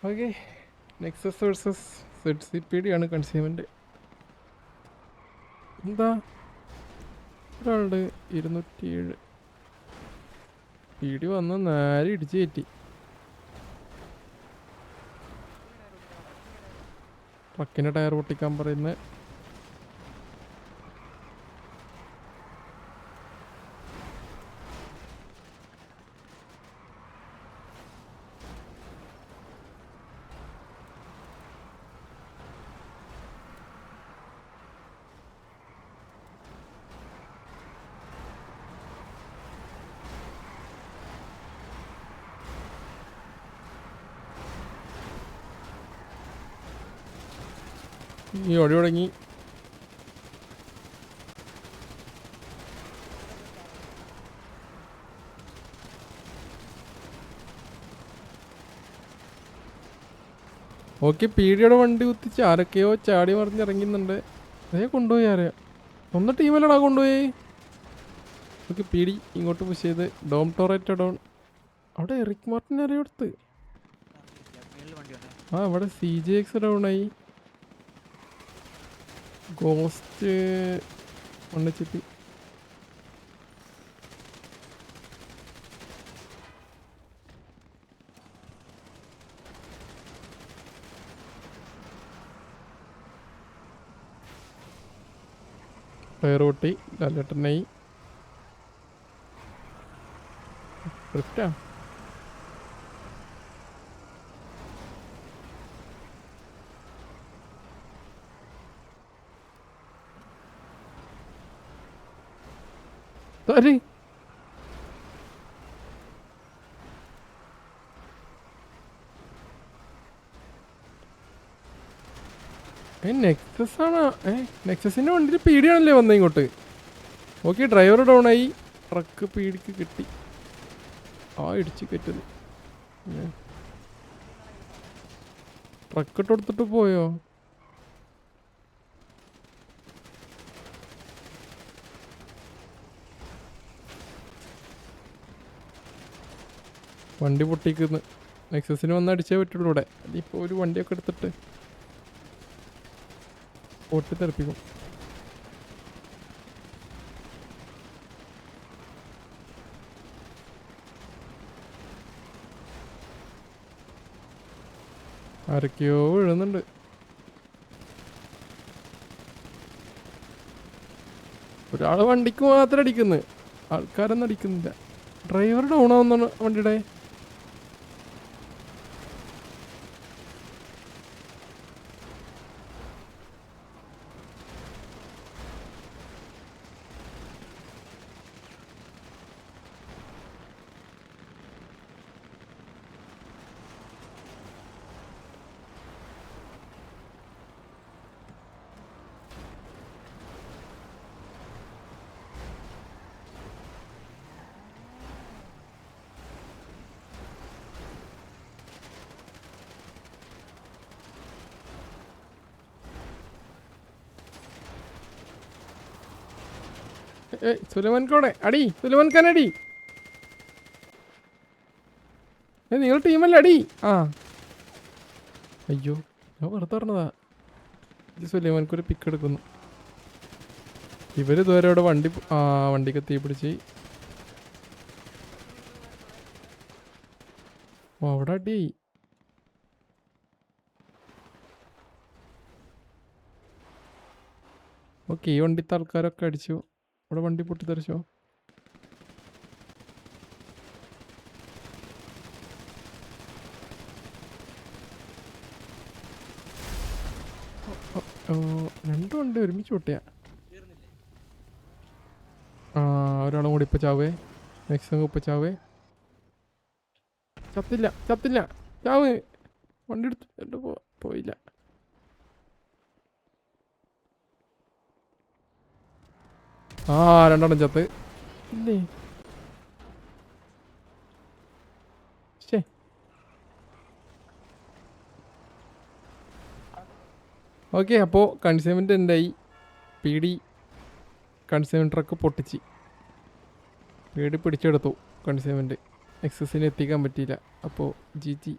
Okay, Nexus versus ZCPD ആണ് കൺസ്യൂമൻ്റ്. എന്താ ഒരാളുടെ 207 PD വന്ന് നേരെ ഇടിച്ച് കയറ്റി. ട്രക്കിൻ്റെ ടയർ പൊട്ടിക്കാൻ പറയുന്നത്. ഈ ഒടി തുടങ്ങി. ഓക്കെ, പീഡിയുടെ വണ്ടി കുത്തിച്ച് ആരൊക്കെയോ ചാടി മറിഞ്ഞിറങ്ങുന്നുണ്ട്. അതേ കൊണ്ടുപോയി ആരെയോ. ഒന്ന് ടീമല്ലടാ കൊണ്ടുപോയി. ഓക്കെ, പീഡി ഇങ്ങോട്ട് പുഷ് ചെയ്ത് ഡോം ടോറേറ്റ് ഡൗൺ. അവിടെ എറിക് മാർട്ടിൻ അറിയെടുത്ത്. അവിടെ CJX ഡൗണായി. ഗോസ്റ്റ് ഒന്നിച്ചിട്ട് ടയർ പൊട്ടി. ലാലേട്ടനായി. ഡ്രിഫ്റ്റാ. സോറി, നെക്സസ് ആണോ? നെക്സസിന്റെ വണ്ടിയിൽ പീഡിയാണല്ലേ വന്നത് ഇങ്ങോട്ട്. ഓക്കെ, ഡ്രൈവർ ഡൗൺ ആയി. ട്രക്ക് പീഡിക്ക് കിട്ടി. ഇടിച്ച് കെറ്റത്. ട്രക്ക് ഇട്ടെടുത്തിട്ട് പോയോ? വണ്ടി പൊട്ടിക്കുന്നു. നെക്സസിന് വന്ന് അടിച്ചേ പറ്റുള്ളൂ ഇവിടെ. അതിപ്പോൾ ഒരു വണ്ടിയൊക്കെ എടുത്തിട്ട് പൊട്ടി തെറിപ്പിക്കും. ആരൊക്കെയോ വീഴുന്നുണ്ട്. ഒരാൾ വണ്ടിക്ക് മാത്രം അടിക്കുന്നു, ആൾക്കാരൊന്നും അടിക്കുന്നില്ല. ഡ്രൈവർ ഡൗൺ ആവുന്നാണ് വണ്ടിയുടെ. സുലൈമാൻ ഖാൻ അടി. സുലൈമാൻ ഖാൻ അടി. നിങ്ങൾ ടീമല്ലേ അടി. അയ്യോ, ഞാൻ വെറുതെ പറഞ്ഞതാ. സുലൈമാൻക്ക് ഒരു പിക്ക് എടുക്കുന്നു. ഇവരിതുവരെ അവിടെ വണ്ടിക്ക് തീ പിടിച്ച്. അവിടെ അടി. ഓക്കെ, ഈ വണ്ടിത്തെ ആൾക്കാരൊക്കെ അടിച്ചു. ഇവിടെ വണ്ടി പൊട്ടിത്തെറിച്ചോ? രണ്ടു വണ്ടി ഒരുമിച്ച് പൊട്ടിയ. ഒരാളും കൂടി ഇപ്പൊ ചാവേ. മാക്സിമം ഇപ്പൊ ചാവേ. ചത്തില്ല ചത്തില്ല, ചാവ്. വണ്ടി എടുത്ത് പോയില്ല. രണ്ടെണ്ണം ചത്ത്. ഇല്ലേ? ശേ, ഓക്കെ. അപ്പോൾ കൺസ്യൂമൻ്റ് എന്തായി? PD കൺസ്യൂമർ ട്രക്ക് പൊട്ടിച്ച് PD പിടിച്ചെടുത്തു. കൺസ്യൂമൻ്റ് എക്സസിന് എത്തിക്കാൻ പറ്റിയില്ല. അപ്പോൾ GG.